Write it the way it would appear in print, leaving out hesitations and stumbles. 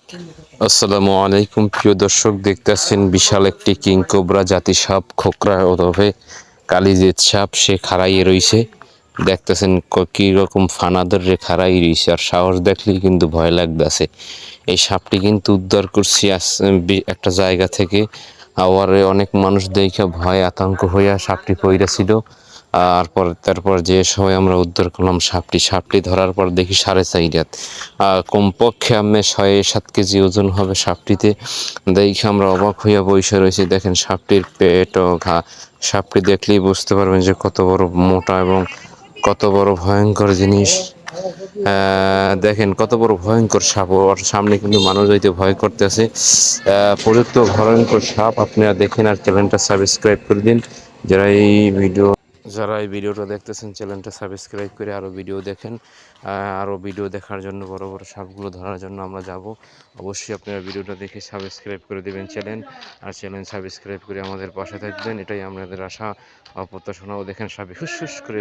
আসসালামু আলাইকুম প্রিয় দর্শক, দেখতেছেন বিশাল একটি কিং কোবরা জাতি সাপ খোকরা ওরফে কালিজিৎ সাপ। সে খাড়াইয়ে রইছে, দেখতেছেন কি রকম ফানাদের রে খাড়াই রইছে, আর সাহস দেখলেই কিন্তু ভয় লাগতেছে। এই সাপটি কিন্তু উদ্ধার করছি একটা জায়গা থেকে। আবার অনেক মানুষ দেখে ভয় আতঙ্ক হইয়া সাপটি পইরা ছিল। আর তারপর যে সময় আমরা উদ্ধার করলাম সাপটি ধরার পর দেখি 4.5 হাত, কমপক্ষে আমি 6-7 কেজি ওজন হবে সাপটিতে। দেখে আমরা অবাক হইয়া বসে রয়েছি। দেখেন সাপটির পেট ও ঘা, সাপটি দেখলেই বুঝতে পারবেন যে কত বড় মোটা এবং কত বড় ভয়ঙ্কর জিনিস। দেখেন কত বড় ভয়ঙ্কর সাপ, ওর সামনে কিন্তু মানুষ হইতে ভয় করতেছে। প্রযুক্ত ভয়ঙ্কর সাপ। আপনারা দেখেন আর চ্যানেলটা সাবস্ক্রাইব করে দিন। যারা এই ভিডিওটা দেখতেছেন চ্যানেলটা সাবস্ক্রাইব করে আরও ভিডিও দেখেন। আরও ভিডিও দেখার জন্য, বড় বড় সাপগুলো ধরার জন্য আমরা যাব। অবশ্যই আপনারা ভিডিওটা দেখে সাবস্ক্রাইব করে দেবেন চ্যানেল সাবস্ক্রাইব করে আমাদের পাশে থাকবেন, এটাই আমাদের আশা প্রত্যাশাও। দেখেন সাপে হুস হুস করে